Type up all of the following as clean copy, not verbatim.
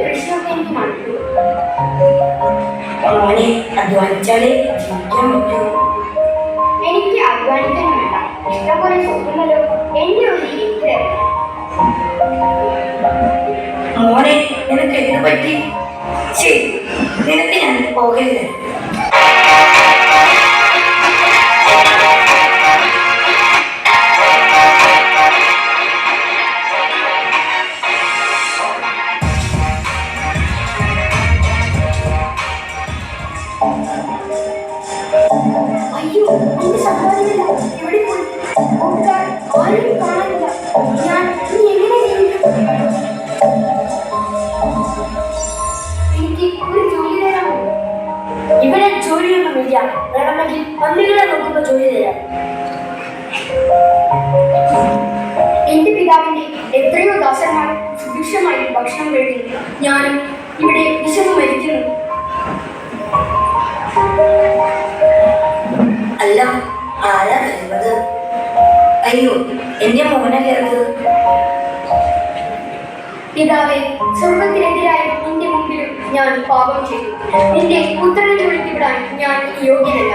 കൃഷിയൊക്കെ എനിക്ക് മടുത്തു. മോനെ അധ്വാനിച്ചാലേ ജീവിക്കാൻ പറ്റൂ. എനിക്ക് അധ്വാനിക്കാൻ വേണ്ട, ഇഷ്ടംപോലെ ചോദിക്കുന്നല്ലോ. എന്റെ ഒരു എനിക്ക് മോനെ നിനക്ക് എന്ത് പറ്റി? ശരി, നിനക്ക് ഞാൻ പോകരുത്. അയ്യോ, എന്റെ സമ്പാദിക്കില്ല. എവിടെ പോയി? കൂട്ടുകാർ ആരും കാണാനില്ല. ഞാൻ ഇനി എങ്ങനെ ജീവിക്കും? എനിക്ക് ഒരു ജോലി തരാമോ? ഇവിടെ ജോലിയൊന്നുമില്ല. വേണമെങ്കിൽ പന്നികളെ നോക്കുമ്പോ ജോലി തരാം. എന്റെ പിതാവിന്റെ എത്രയോ ദാസന്മാർ സുഭിക്ഷമായി ഭക്ഷണം കഴിക്കുന്നു. ഞാനും ഇവിടെ വിശന്ന് മരിക്കുന്നു. അല്ല, ആരാ വരുന്നത്? അയ്യോ, എന്റെ മോനല്ലേ അത്. പിതാവേ, സ്വർഗത്തിനെതിരായി നിന്റെ മുമ്പിലും ഞാൻ പാപം ചെയ്തു. നിന്റെ പുത്രനെ വിളിച്ചുവിടാൻ ഞാൻ യോഗ്യനല്ല.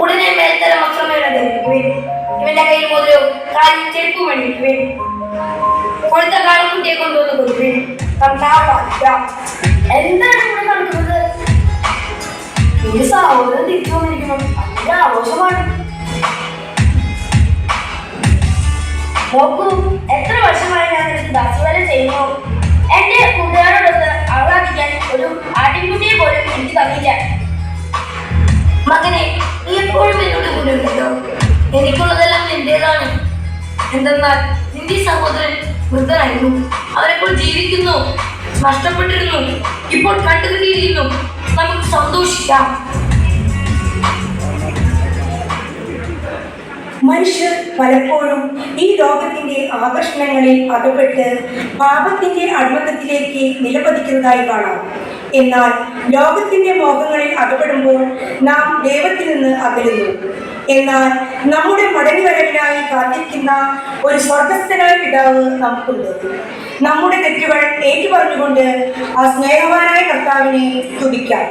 ഉടനെ മേൽത്തല വസ്ത്രമേള ധരിക്കുവേൻ. ഇവന്റെ കയ്യിൽ മോതിരവും കാലിൽ ചെരുപ്പും അണിയിക്കുവേൻ. കൊഴുത്ത കാളക്കുട്ടിയെ കൊണ്ടുവന്ന് കൊടുക്കുവേൻ. എന്താണ് ഇവിടെ നടക്കുന്നത്? ഈ സഹോദരൻ തിരിച്ചു വന്നിരിക്കണം. അതിന്റെ ആഘോഷമാണ്. നോക്കൂ, എത്ര വർഷമായി ഞാൻ നിനക്ക് ദാസവേല ചെയ്യുന്നു. എന്റെ കൂട്ടുകാരോടൊത്ത് ആഹ്ലാദിക്കാൻ ഒരു ആട്ടിൻകുട്ടിയെ പോലും എനിക്ക് തന്നില്ല. മകനെ, നീ എപ്പോഴും എന്നോട് കൂടെ ഉണ്ടല്ലോ. എനിക്കുള്ളതെല്ലാം എന്റേതാണ്. എന്തെന്നാൽ നിന്റെ സഹോദരൻ വൃദ്ധനായിരുന്നു. അവരെപ്പോൾ ജീവിക്കുന്നു, നഷ്ടപ്പെട്ടിരുന്നു, ഇപ്പോൾ കണ്ടുകിട്ടിയിരിക്കുന്നു. നമുക്ക് സന്തോഷിക്കാം. മനുഷ്യർ പലപ്പോഴും ഈ ലോകത്തിന്റെ ആകർഷണങ്ങളിൽ അകപ്പെട്ട് പാപത്തിന്റെ അടിമത്തത്തിലേക്ക് നിലപതിക്കുന്നതായി കാണാം. എന്നാൽ ലോകത്തിന്റെ മോഹങ്ങളിൽ അകപ്പെടുമ്പോൾ നാം ദൈവത്തിൽ നിന്ന് അകലുന്നു. എന്നാൽ നമ്മുടെ മടങ്ങിവരവിനായി കാത്തിരിക്കുന്ന ഒരു സ്വർഗസ്ഥനായ പിതാവ് നമുക്കുണ്ട്. നമ്മുടെ തെറ്റുകൾ ഏറ്റുപറഞ്ഞുകൊണ്ട് ആ സ്നേഹവാനായ കർത്താവിനെ സ്തുതിക്കാം.